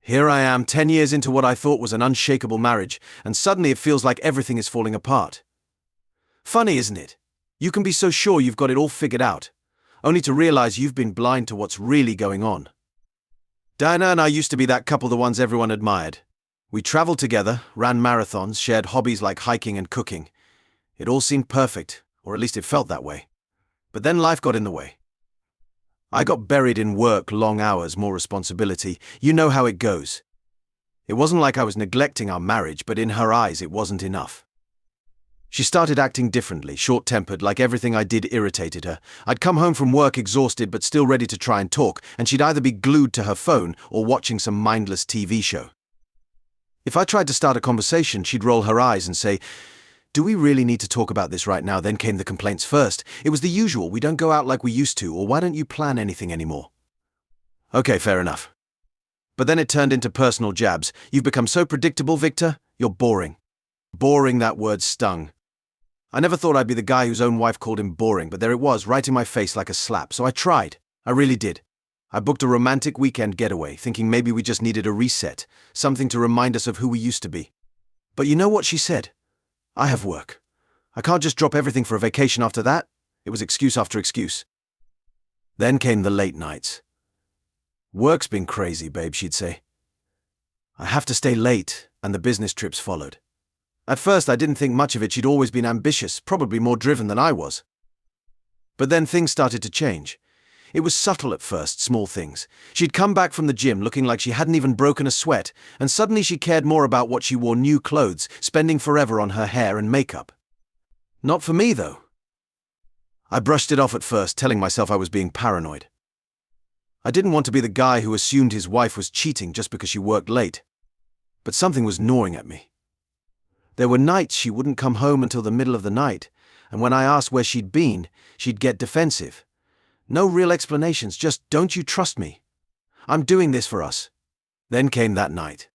Here I am, 10 years into what I thought was an unshakable marriage, and suddenly it feels like everything is falling apart. Funny, isn't it? You can be so sure you've got it all figured out, only to realize you've been blind to what's really going on. Diana and I used to be that couple, the ones everyone admired. We traveled together, ran marathons, shared hobbies like hiking and cooking. It all seemed perfect, or at least it felt that way. But then life got in the way. I got buried in work, long hours, more responsibility. You know how it goes. It wasn't like I was neglecting our marriage, but in her eyes it wasn't enough. She started acting differently, short-tempered, like everything I did irritated her. I'd come home from work exhausted but still ready to try and talk, and she'd either be glued to her phone or watching some mindless TV show. If I tried to start a conversation, she'd roll her eyes and say, "Do we really need to talk about this right now?" Then came the complaints first. It was the usual, "We don't go out like we used to," or "Why don't you plan anything anymore?" Okay, fair enough. But then it turned into personal jabs. "You've become so predictable, Victor. You're boring." Boring, that word stung. I never thought I'd be the guy whose own wife called him boring, but there it was, right in my face like a slap. So I tried. I really did. I booked a romantic weekend getaway, thinking maybe we just needed a reset, something to remind us of who we used to be. But you know what she said? "I have work. I can't just drop everything for a vacation after that." It was excuse after excuse. Then came the late nights. "Work's been crazy, babe," she'd say. "I have to stay late," and the business trips followed. At first I didn't think much of it. She'd always been ambitious, probably more driven than I was. But then things started to change. It was subtle at first, small things. She'd come back from the gym looking like she hadn't even broken a sweat, and suddenly she cared more about what she wore, new clothes, spending forever on her hair and makeup. Not for me, though. I brushed it off at first, telling myself I was being paranoid. I didn't want to be the guy who assumed his wife was cheating just because she worked late. But something was gnawing at me. There were nights she wouldn't come home until the middle of the night, and when I asked where she'd been, she'd get defensive. No real explanations, just, "Don't you trust me? I'm doing this for us." Then came that night.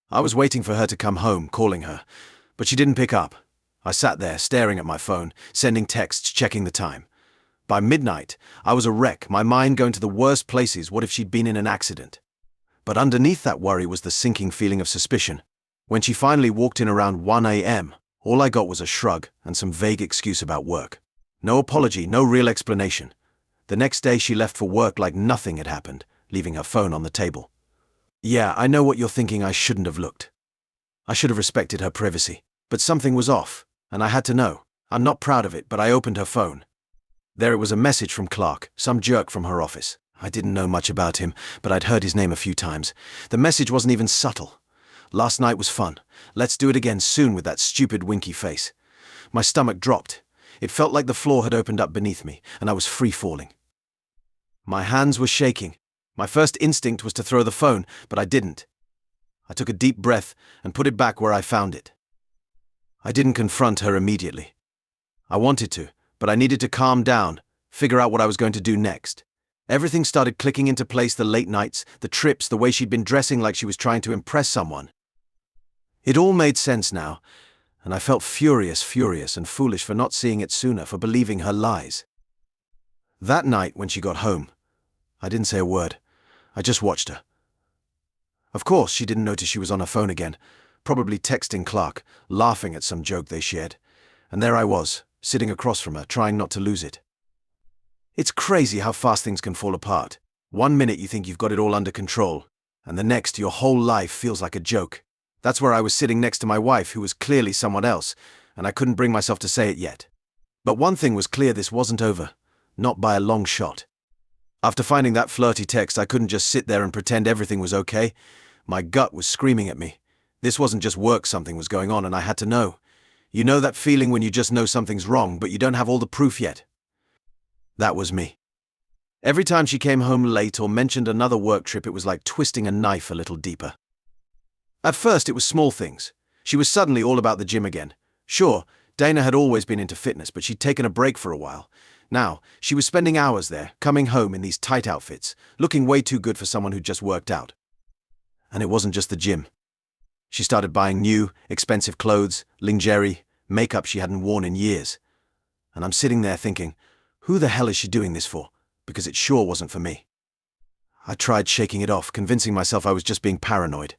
I was waiting for her to come home, calling her, but she didn't pick up. I sat there, staring at my phone, sending texts, checking the time. By midnight, I was a wreck, my mind going to the worst places. What if she'd been in an accident? But underneath that worry was the sinking feeling of suspicion. When she finally walked in around 1 a.m., all I got was a shrug and some vague excuse about work. No apology, no real explanation. The next day she left for work like nothing had happened, leaving her phone on the table. Yeah, I know what you're thinking. I shouldn't have looked. I should have respected her privacy. But something was off, and I had to know. I'm not proud of it, but I opened her phone. There it was, a message from Clark, some jerk from her office. I didn't know much about him, but I'd heard his name a few times. The message wasn't even subtle. "Last night was fun. Let's do it again soon," with that stupid winky face. My stomach dropped. It felt like the floor had opened up beneath me, and I was free falling. My hands were shaking. My first instinct was to throw the phone, but I didn't. I took a deep breath and put it back where I found it. I didn't confront her immediately. I wanted to, but I needed to calm down, figure out what I was going to do next. Everything started clicking into place: the late nights, the trips, the way she'd been dressing like she was trying to impress someone. It all made sense now, and I felt furious and foolish for not seeing it sooner, for believing her lies. That night, when she got home, I didn't say a word. I just watched her. Of course, she didn't notice she was on her phone again, probably texting Clark, laughing at some joke they shared. And there I was, sitting across from her, trying not to lose it. It's crazy how fast things can fall apart. One minute you think you've got it all under control, and the next your whole life feels like a joke. That's where I was, sitting next to my wife, who was clearly someone else, and I couldn't bring myself to say it yet. But one thing was clear: this wasn't over. Not by a long shot. After finding that flirty text, I couldn't just sit there and pretend everything was okay. My gut was screaming at me. This wasn't just work, something was going on, and I had to know. You know that feeling when you just know something's wrong, but you don't have all the proof yet? That was me. Every time she came home late or mentioned another work trip, it was like twisting a knife a little deeper. At first it was small things. She was suddenly all about the gym again. Sure, Dana had always been into fitness, but she'd taken a break for a while. Now, she was spending hours there, coming home in these tight outfits, looking way too good for someone who'd just worked out. And it wasn't just the gym. She started buying new, expensive clothes, lingerie, makeup she hadn't worn in years. And I'm sitting there thinking, who the hell is she doing this for? Because it sure wasn't for me. I tried shaking it off, convincing myself I was just being paranoid.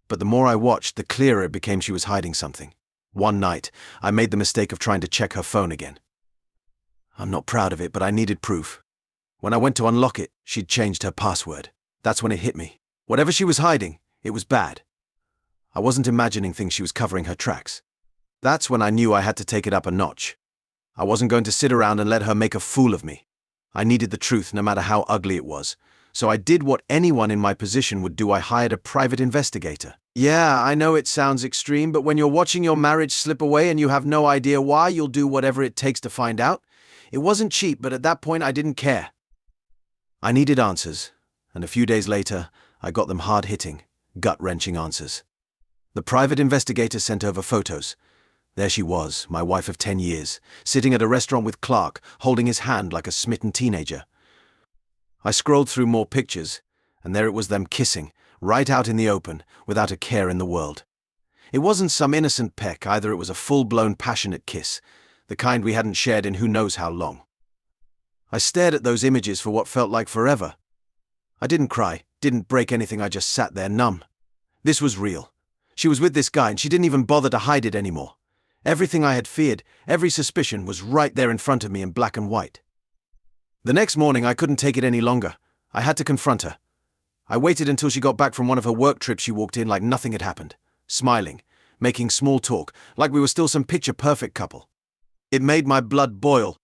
But the more I watched, the clearer it became she was hiding something. One night, I made the mistake of trying to check her phone again. I'm not proud of it, but I needed proof. When I went to unlock it, she'd changed her password. That's when it hit me. Whatever she was hiding, it was bad. I wasn't imagining things she was covering her tracks. That's when I knew I had to take it up a notch. I wasn't going to sit around and let her make a fool of me. I needed the truth, no matter how ugly it was. So I did what anyone in my position would do. I hired a private investigator. Yeah, I know it sounds extreme, but when you're watching your marriage slip away and you have no idea why, you'll do whatever it takes to find out. It wasn't cheap, but at that point I didn't care. I needed answers, and a few days later, I got them hard-hitting, gut-wrenching answers. The private investigator sent over photos. There she was, my wife of 10 years, sitting at a restaurant with Clark, holding his hand like a smitten teenager. I scrolled through more pictures, and there it was, them kissing, right out in the open, without a care in the world. It wasn't some innocent peck either, it was a full-blown passionate kiss, the kind we hadn't shared in who knows how long. I stared at those images for what felt like forever. I didn't cry, didn't break anything, I just sat there numb. This was real. She was with this guy and she didn't even bother to hide it anymore. Everything I had feared, every suspicion was right there in front of me in black and white. The next morning I couldn't take it any longer. I had to confront her. I waited until she got back from one of her work trips. She walked in like nothing had happened, smiling, making small talk, like we were still some picture-perfect couple. It made my blood boil.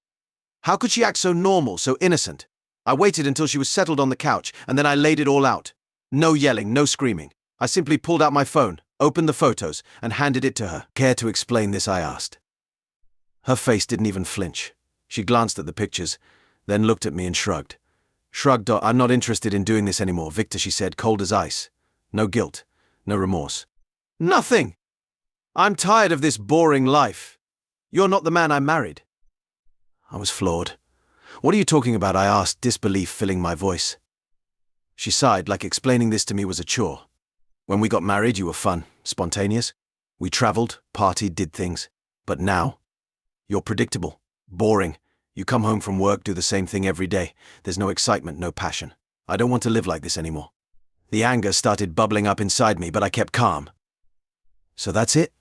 How could she act so normal, so innocent? I waited until she was settled on the couch, and then I laid it all out. No yelling, no screaming. I simply pulled out my phone, opened the photos, and handed it to her. Care to explain this, I asked. Her face didn't even flinch. She glanced at the pictures, then looked at me and shrugged. I'm not interested in doing this anymore, Victor, she said, cold as ice. No guilt, no remorse. Nothing! I'm tired of this boring life. You're not the man I married. I was floored. What are you talking about? I asked, disbelief filling my voice. She sighed, like explaining this to me was a chore. When we got married, you were fun, spontaneous. We traveled, partied, did things. But now, you're predictable, boring. You come home from work, do the same thing every day. There's no excitement, no passion. I don't want to live like this anymore. The anger started bubbling up inside me, but I kept calm. So that's it?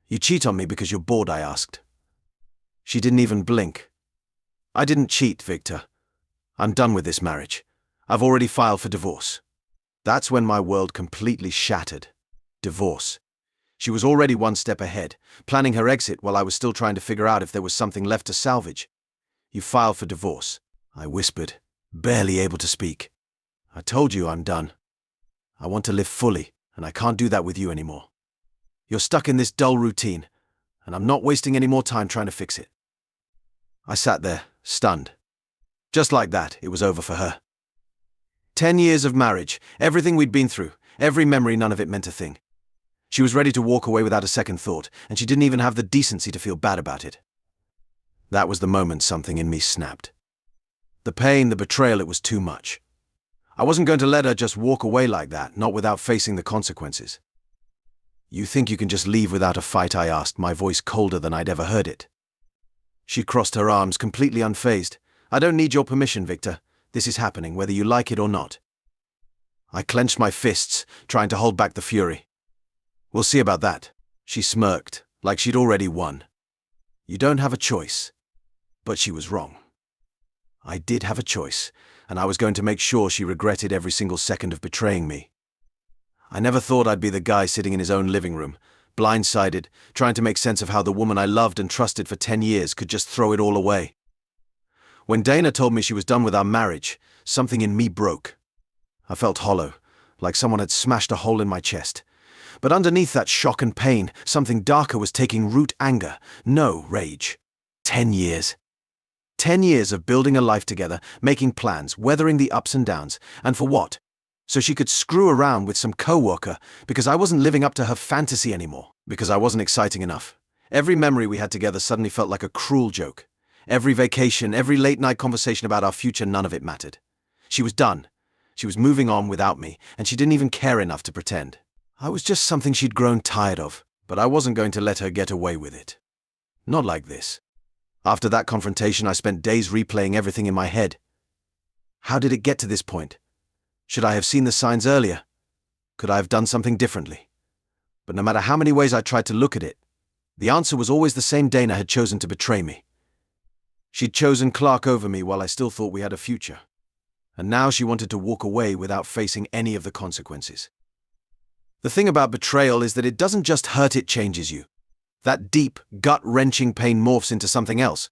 You cheat on me because you're bored, I asked. She didn't even blink. I didn't cheat, Victor. I'm done with this marriage. I've already filed for divorce. That's when my world completely shattered. Divorce. She was already one step ahead, planning her exit while I was still trying to figure out if there was something left to salvage. You filed for divorce, I whispered, barely able to speak. I told you I'm done. I want to live fully, and I can't do that with you anymore. You're stuck in this dull routine, and I'm not wasting any more time trying to fix it. I sat there, stunned. Just like that, it was over for her. 10 years of marriage, everything we'd been through, every memory, none of it meant a thing. She was ready to walk away without a second thought, and she didn't even have the decency to feel bad about it. That was the moment something in me snapped. The pain, the betrayal, it was too much. I wasn't going to let her just walk away like that, not without facing the consequences. You think you can just leave without a fight? I asked, my voice colder than I'd ever heard it. She crossed her arms, completely unfazed. I don't need your permission, Victor. This is happening, whether you like it or not. I clenched my fists, trying to hold back the fury. We'll see about that. She smirked, like she'd already won. You don't have a choice. But she was wrong. I did have a choice, and I was going to make sure she regretted every single second of betraying me. I never thought I'd be the guy sitting in his own living room, blindsided, trying to make sense of how the woman I loved and trusted for 10 years could just throw it all away. When Dana told me she was done with our marriage, something in me broke. I felt hollow, like someone had smashed a hole in my chest. But underneath that shock and pain, something darker was taking root. Anger, no rage. 10 years. 10 years of building a life together, making plans, weathering the ups and downs. And for what? So she could screw around with some coworker because I wasn't living up to her fantasy anymore, because I wasn't exciting enough. Every memory we had together suddenly felt like a cruel joke. Every vacation, every late-night conversation about our future, none of it mattered. She was done. She was moving on without me, and she didn't even care enough to pretend. I was just something she'd grown tired of, but I wasn't going to let her get away with it. Not like this. After that confrontation, I spent days replaying everything in my head. How did it get to this point? Should I have seen the signs earlier? Could I have done something differently? But no matter how many ways I tried to look at it, the answer was always the same. Dana had chosen to betray me. She'd chosen Clark over me while I still thought we had a future. And now she wanted to walk away without facing any of the consequences. The thing about betrayal is that it doesn't just hurt, it changes you. That deep, gut-wrenching pain morphs into something else.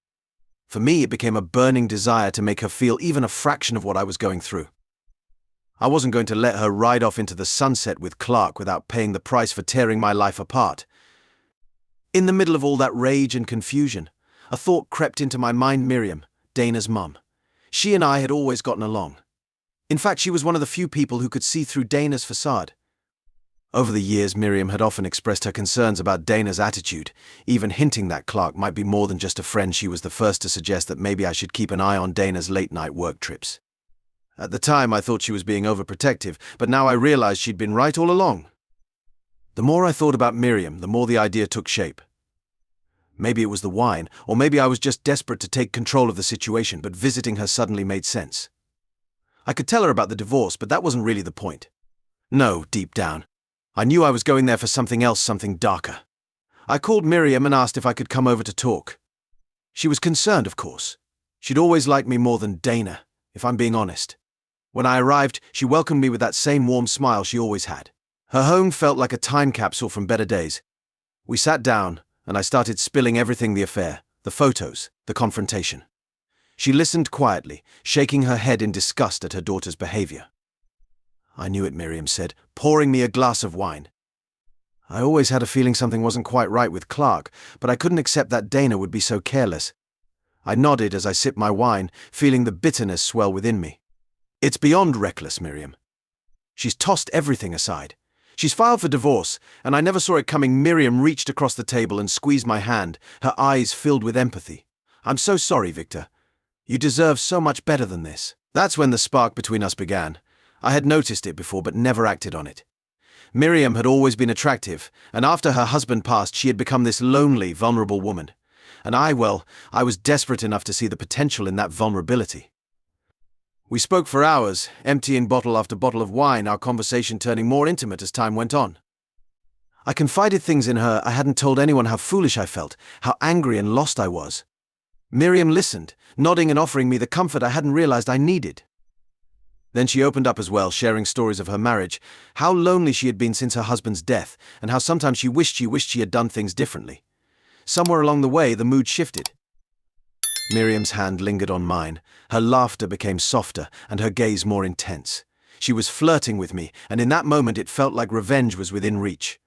For me, it became a burning desire to make her feel even a fraction of what I was going through. I wasn't going to let her ride off into the sunset with Clark without paying the price for tearing my life apart. In the middle of all that rage and confusion, a thought crept into my mind. Miriam, Dana's mum. She and I had always gotten along. In fact, she was one of the few people who could see through Dana's facade. Over the years, Miriam had often expressed her concerns about Dana's attitude, even hinting that Clark might be more than just a friend. She was the first to suggest that maybe I should keep an eye on Dana's late-night work trips. At the time, I thought she was being overprotective, but now I realized she'd been right all along. The more I thought about Miriam, the more the idea took shape. Maybe it was the wine, or maybe I was just desperate to take control of the situation, but visiting her suddenly made sense. I could tell her about the divorce, but that wasn't really the point. No, deep down, I knew I was going there for something else, something darker. I called Miriam and asked if I could come over to talk. She was concerned, of course. She'd always liked me more than Dana, if I'm being honest. When I arrived, she welcomed me with that same warm smile she always had. Her home felt like a time capsule from better days. We sat down, and I started spilling everything: the affair, the photos, the confrontation. She listened quietly, shaking her head in disgust at her daughter's behavior. "I knew it," Miriam said, pouring me a glass of wine. "I always had a feeling something wasn't quite right with Clark, but I couldn't accept that Dana would be so careless." I nodded as I sipped my wine, feeling the bitterness swell within me. "It's beyond reckless, Miriam. She's tossed everything aside. She's filed for divorce, and I never saw it coming." Miriam reached across the table and squeezed my hand, her eyes filled with empathy. "I'm so sorry, Victor. You deserve so much better than this." That's when the spark between us began. I had noticed it before but never acted on it. Miriam had always been attractive, and after her husband passed, she had become this lonely, vulnerable woman. And I was desperate enough to see the potential in that vulnerability. We spoke for hours, emptying bottle after bottle of wine, our conversation turning more intimate as time went on. I confided things in her. I hadn't told anyone how foolish I felt, how angry and lost I was. Miriam listened, nodding and offering me the comfort I hadn't realized I needed. Then she opened up as well, sharing stories of her marriage, how lonely she had been since her husband's death, and how sometimes she wished she had done things differently. Somewhere along the way, the mood shifted. Miriam's hand lingered on mine. Her laughter became softer and her gaze more intense. She was flirting with me, and in that moment it felt like revenge was within reach.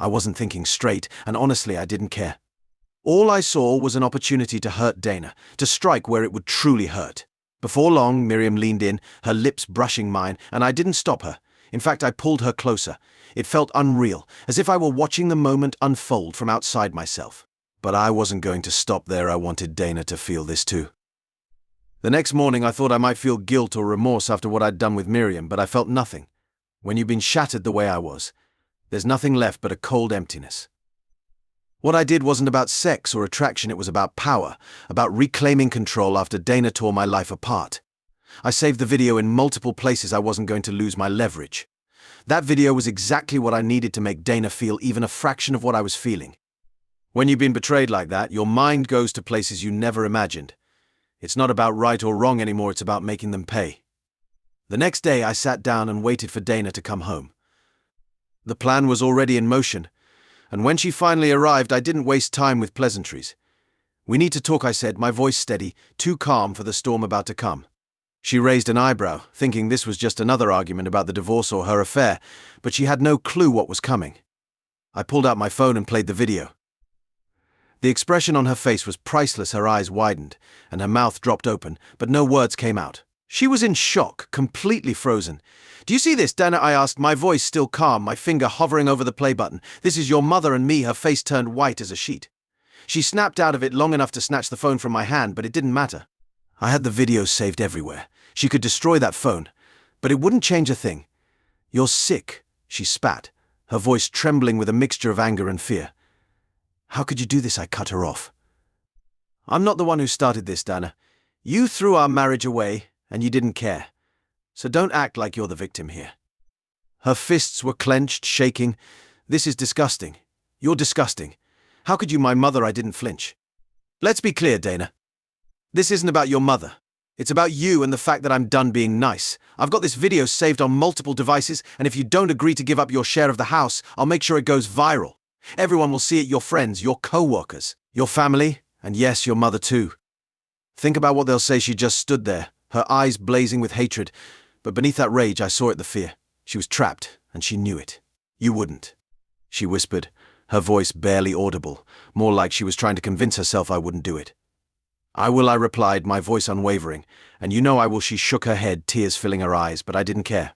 I wasn't thinking straight, and honestly I didn't care. All I saw was an opportunity to hurt Dana, to strike where it would truly hurt. Before long, Miriam leaned in, her lips brushing mine, and I didn't stop her. In fact, I pulled her closer. It felt unreal, as if I were watching the moment unfold from outside myself. But I wasn't going to stop there. I wanted Dana to feel this too. The next morning I thought I might feel guilt or remorse after what I'd done with Miriam, but I felt nothing. When you've been shattered the way I was, there's nothing left but a cold emptiness. What I did wasn't about sex or attraction, it was about power, about reclaiming control after Dana tore my life apart. I saved the video in multiple places. I wasn't going to lose my leverage. That video was exactly what I needed to make Dana feel even a fraction of what I was feeling. When you've been betrayed like that, your mind goes to places you never imagined. It's not about right or wrong anymore, it's about making them pay. The next day I sat down and waited for Dana to come home. The plan was already in motion, and when she finally arrived I didn't waste time with pleasantries. "We need to talk," I said, my voice steady, too calm for the storm about to come. She raised an eyebrow, thinking this was just another argument about the divorce or her affair, but she had no clue what was coming. I pulled out my phone and played the video. The expression on her face was priceless. Her eyes widened, and her mouth dropped open, but no words came out. She was in shock, completely frozen. "Do you see this, Dana?" I asked, my voice still calm, my finger hovering over the play button. "This is your mother and me." Her face turned white as a sheet. She snapped out of it long enough to snatch the phone from my hand, but it didn't matter. I had the videos saved everywhere. She could destroy that phone, but it wouldn't change a thing. "You're sick," she spat, her voice trembling with a mixture of anger and fear. "How could you do this?" I cut her off. "I'm not the one who started this, Dana. You threw our marriage away, and you didn't care. So don't act like you're the victim here. Her fists were clenched, shaking. This is disgusting. You're disgusting. How could you, my mother? I didn't flinch. Let's be clear, Dana. This isn't about your mother. It's about you and the fact that I'm done being nice. I've got this video saved on multiple devices, and if you don't agree to give up your share of the house, I'll make sure it goes viral. Everyone will see it, your friends, your co-workers, your family, and yes, your mother too. Think about what they'll say. She just stood there, her eyes blazing with hatred, but beneath that rage I saw the fear. She was trapped, and she knew it. You wouldn't. She whispered, her voice barely audible, more like she was trying to convince herself I wouldn't do it. I will, I replied, my voice unwavering, and you know I will. She shook her head, tears filling her eyes, but I didn't care.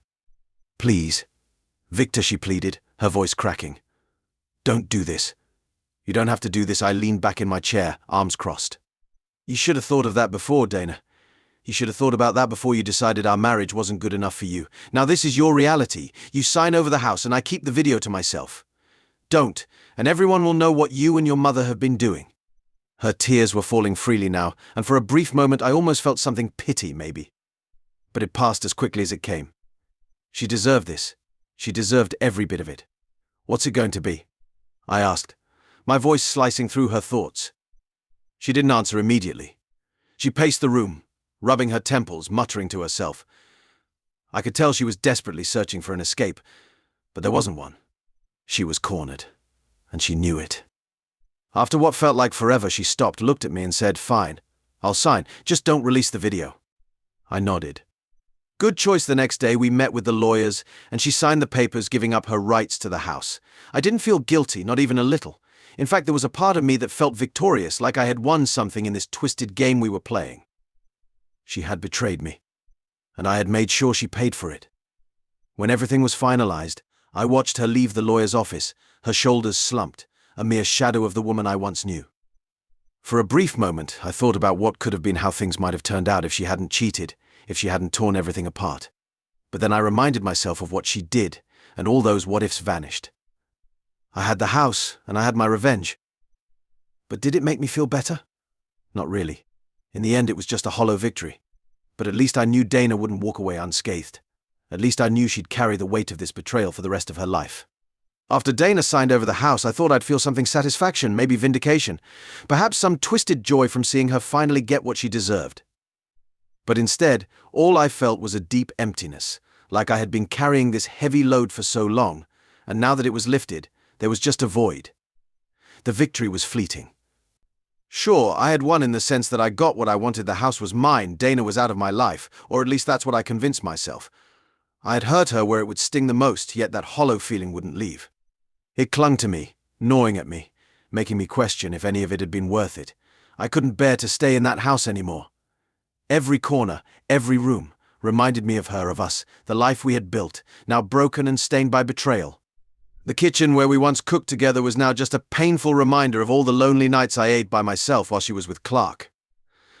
Please. Victor, she pleaded, her voice cracking. Don't do this. You don't have to do this. I leaned back in my chair, arms crossed. You should have thought of that before, Dana. You should have thought about that before you decided our marriage wasn't good enough for you. Now this is your reality. You sign over the house and I keep the video to myself. Don't, and everyone will know what you and your mother have been doing. Her tears were falling freely now, and for a brief moment I almost felt something, pity maybe. But it passed as quickly as it came. She deserved this. She deserved every bit of it. What's it going to be? I asked, my voice slicing through her thoughts. She didn't answer immediately. She paced the room, rubbing her temples, muttering to herself. I could tell she was desperately searching for an escape, but there wasn't one. She was cornered, and she knew it. After what felt like forever, she stopped, looked at me and said, fine, I'll sign, just don't release the video. I nodded. Good choice. The next day we met with the lawyers, and she signed the papers giving up her rights to the house. I didn't feel guilty, not even a little. In fact, there was a part of me that felt victorious, like I had won something in this twisted game we were playing. She had betrayed me, and I had made sure she paid for it. When everything was finalized, I watched her leave the lawyer's office, her shoulders slumped, a mere shadow of the woman I once knew. For a brief moment, I thought about what could have been, how things might have turned out if she hadn't cheated, if she hadn't torn everything apart. But then I reminded myself of what she did, and all those what-ifs vanished. I had the house, and I had my revenge. But did it make me feel better? Not really. In the end, it was just a hollow victory. But at least I knew Dana wouldn't walk away unscathed. At least I knew she'd carry the weight of this betrayal for the rest of her life. After Dana signed over the house, I thought I'd feel something, satisfaction, maybe vindication. Perhaps some twisted joy from seeing her finally get what she deserved. But instead, all I felt was a deep emptiness, like I had been carrying this heavy load for so long, and now that it was lifted, there was just a void. The victory was fleeting. Sure, I had won in the sense that I got what I wanted. The house was mine, Dana was out of my life, or at least that's what I convinced myself. I had hurt her where it would sting the most, yet that hollow feeling wouldn't leave. It clung to me, gnawing at me, making me question if any of it had been worth it. I couldn't bear to stay in that house anymore. Every corner, every room, reminded me of her, of us, the life we had built, now broken and stained by betrayal. The kitchen where we once cooked together was now just a painful reminder of all the lonely nights I ate by myself while she was with Clark.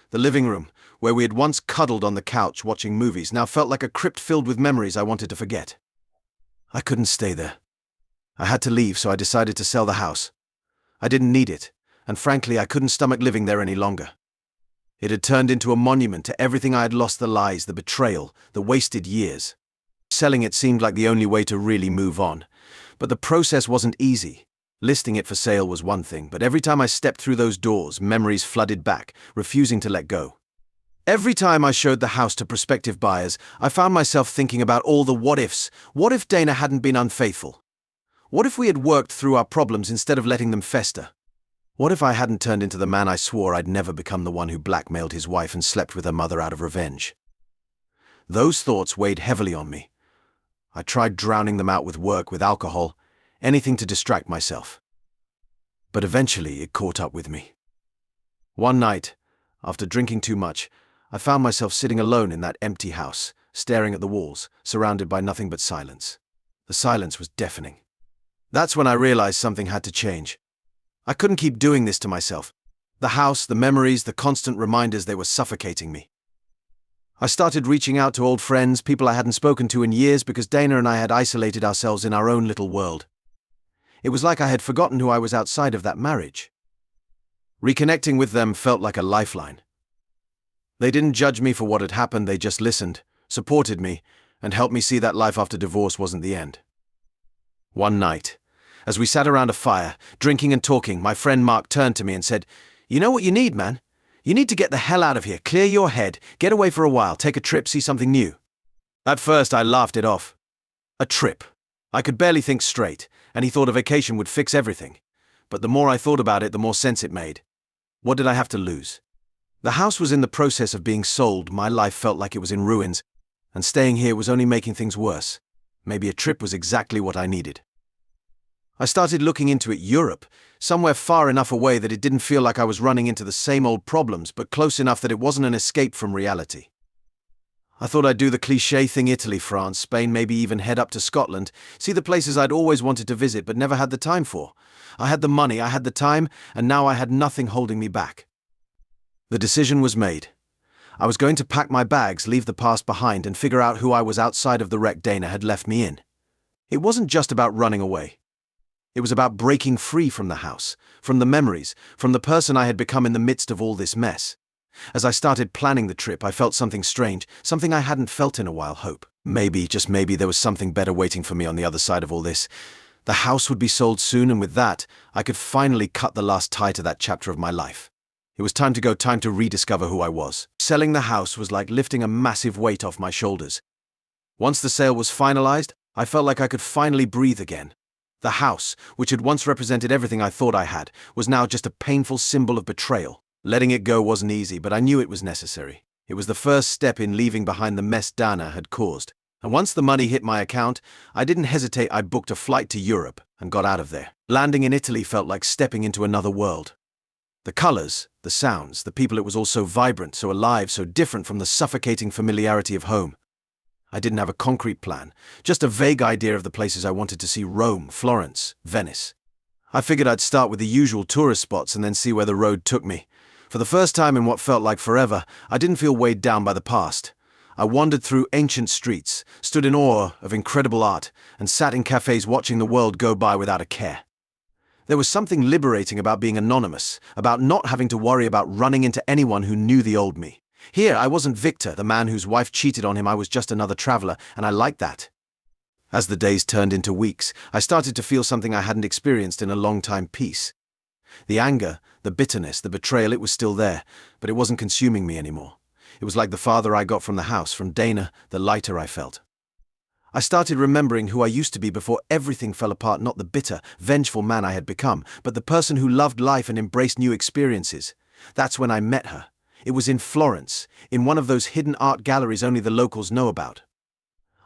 The living room, where we had once cuddled on the couch watching movies, now felt like a crypt filled with memories I wanted to forget. I couldn't stay there. I had to leave, so I decided to sell the house. I didn't need it, and frankly, I couldn't stomach living there any longer. It had turned into a monument to everything I had lost, the lies, the betrayal, the wasted years. Selling it seemed like the only way to really move on. But the process wasn't easy. Listing it for sale was one thing, but every time I stepped through those doors, memories flooded back, refusing to let go. Every time I showed the house to prospective buyers, I found myself thinking about all the what-ifs. What if Dana hadn't been unfaithful? What if we had worked through our problems instead of letting them fester? What if I hadn't turned into the man I swore I'd never become, the one who blackmailed his wife and slept with her mother out of revenge? Those thoughts weighed heavily on me. I tried drowning them out with work, with alcohol, anything to distract myself. But eventually it caught up with me. One night, after drinking too much, I found myself sitting alone in that empty house, staring at the walls, surrounded by nothing but silence. The silence was deafening. That's when I realized something had to change. I couldn't keep doing this to myself. The house, the memories, the constant reminders, they were suffocating me. I started reaching out to old friends, people I hadn't spoken to in years because Dana and I had isolated ourselves in our own little world. It was like I had forgotten who I was outside of that marriage. Reconnecting with them felt like a lifeline. They didn't judge me for what had happened, they just listened, supported me, and helped me see that life after divorce wasn't the end. One night, as we sat around a fire, drinking and talking, my friend Mark turned to me and said, "You know what you need, man? You need to get the hell out of here, clear your head, get away for a while, take a trip, see something new." At first, I laughed it off. A trip. I could barely think straight, and he thought a vacation would fix everything. But the more I thought about it, the more sense it made. What did I have to lose? The house was in the process of being sold, my life felt like it was in ruins, and staying here was only making things worse. Maybe a trip was exactly what I needed. I started looking into it, Europe, somewhere far enough away that it didn't feel like I was running into the same old problems, but close enough that it wasn't an escape from reality. I thought I'd do the cliché thing: Italy, France, Spain, maybe even head up to Scotland, see the places I'd always wanted to visit but never had the time for. I had the money, I had the time, and now I had nothing holding me back. The decision was made. I was going to pack my bags, leave the past behind, and figure out who I was outside of the wreck Dana had left me in. It wasn't just about running away. It was about breaking free from the house, from the memories, from the person I had become in the midst of all this mess. As I started planning the trip, I felt something strange, something I hadn't felt in a while: hope. Maybe, just maybe, there was something better waiting for me on the other side of all this. The house would be sold soon, and with that, I could finally cut the last tie to that chapter of my life. It was time to go, time to rediscover who I was. Selling the house was like lifting a massive weight off my shoulders. Once the sale was finalized, I felt like I could finally breathe again. The house, which had once represented everything I thought I had, was now just a painful symbol of betrayal. Letting it go wasn't easy, but I knew it was necessary. It was the first step in leaving behind the mess Dana had caused. And once the money hit my account, I didn't hesitate. I booked a flight to Europe and got out of there. Landing in Italy felt like stepping into another world. The colors, the sounds, the people, it was all so vibrant, so alive, so different from the suffocating familiarity of home. I didn't have a concrete plan, just a vague idea of the places I wanted to see: Rome, Florence, Venice. I figured I'd start with the usual tourist spots and then see where the road took me. For the first time in what felt like forever, I didn't feel weighed down by the past. I wandered through ancient streets, stood in awe of incredible art, and sat in cafes watching the world go by without a care. There was something liberating about being anonymous, about not having to worry about running into anyone who knew the old me. Here, I wasn't Victor, the man whose wife cheated on him. I was just another traveler, and I liked that. As the days turned into weeks, I started to feel something I hadn't experienced in a long time: peace. The anger, the bitterness, the betrayal, it was still there, but it wasn't consuming me anymore. It was like the farther I got from the house, from Dana, the lighter I felt. I started remembering who I used to be before everything fell apart: not the bitter, vengeful man I had become, but the person who loved life and embraced new experiences. That's when I met her. It was in Florence, in one of those hidden art galleries only the locals know about.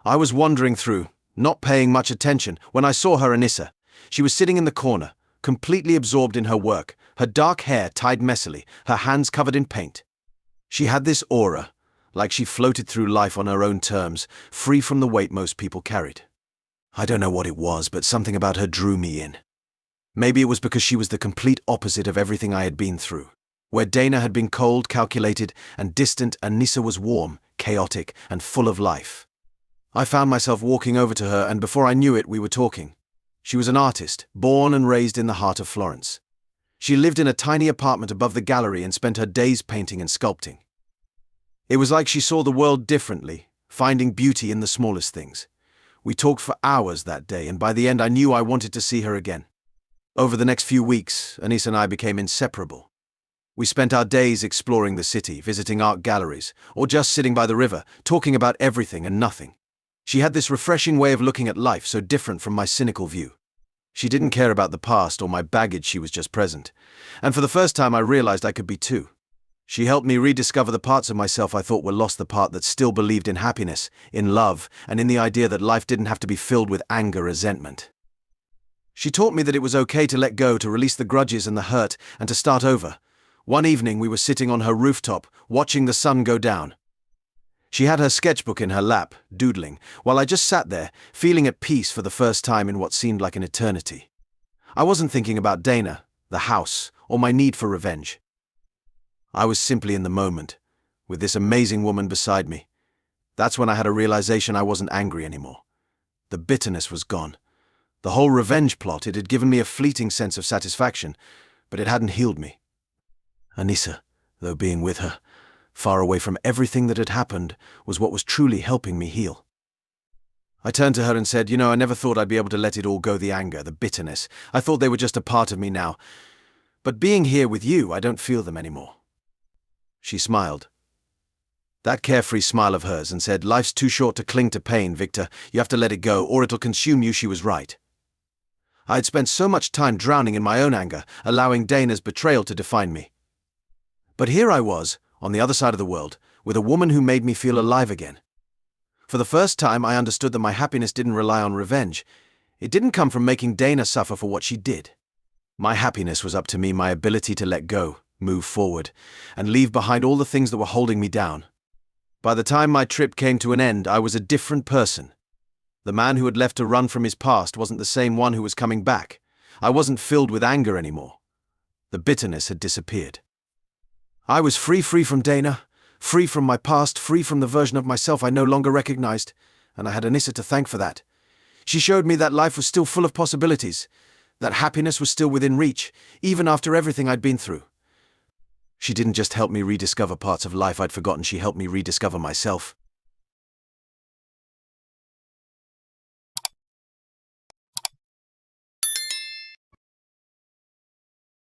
I was wandering through, not paying much attention, when I saw her, Anissa. She was sitting in the corner, completely absorbed in her work, her dark hair tied messily, her hands covered in paint. She had this aura, like she floated through life on her own terms, free from the weight most people carried. I don't know what it was, but something about her drew me in. Maybe it was because she was the complete opposite of everything I had been through. Where Dana had been cold, calculated, and distant, Anissa was warm, chaotic, and full of life. I found myself walking over to her, and before I knew it, we were talking. She was an artist, born and raised in the heart of Florence. She lived in a tiny apartment above the gallery and spent her days painting and sculpting. It was like she saw the world differently, finding beauty in the smallest things. We talked for hours that day, and by the end I knew I wanted to see her again. Over the next few weeks, Anissa and I became inseparable. We spent our days exploring the city, visiting art galleries, or just sitting by the river, talking about everything and nothing. She had this refreshing way of looking at life, so different from my cynical view. She didn't care about the past or my baggage, she was just present. And for the first time I realized I could be too. She helped me rediscover the parts of myself I thought were lost, the part that still believed in happiness, in love, and in the idea that life didn't have to be filled with anger, resentment. She taught me that it was okay to let go, to release the grudges and the hurt, and to start over. One evening we were sitting on her rooftop, watching the sun go down. She had her sketchbook in her lap, doodling, while I just sat there, feeling at peace for the first time in what seemed like an eternity. I wasn't thinking about Dana, the house, or my need for revenge. I was simply in the moment, with this amazing woman beside me. That's when I had a realization: I wasn't angry anymore. The bitterness was gone. The whole revenge plot, it had given me a fleeting sense of satisfaction, but it hadn't healed me. Anissa, though being with her, far away from everything that had happened, was what was truly helping me heal. I turned to her and said, I never thought I'd be able to let it all go, the anger, the bitterness. I thought they were just a part of me now. But being here with you, I don't feel them anymore. She smiled. That carefree smile of hers, and said, life's too short to cling to pain, Victor. You have to let it go, or it'll consume you. She was right. I had spent so much time drowning in my own anger, allowing Dana's betrayal to define me. But here I was, on the other side of the world, with a woman who made me feel alive again. For the first time, I understood that my happiness didn't rely on revenge. It didn't come from making Dana suffer for what she did. My happiness was up to me, my ability to let go, move forward, and leave behind all the things that were holding me down. By the time my trip came to an end, I was a different person. The man who had left to run from his past wasn't the same one who was coming back. I wasn't filled with anger anymore. The bitterness had disappeared. I was free from Dana, free from my past, free from the version of myself I no longer recognized, and I had Anissa to thank for that. She showed me that life was still full of possibilities, that happiness was still within reach, even after everything I'd been through. She didn't just help me rediscover parts of life I'd forgotten, she helped me rediscover myself.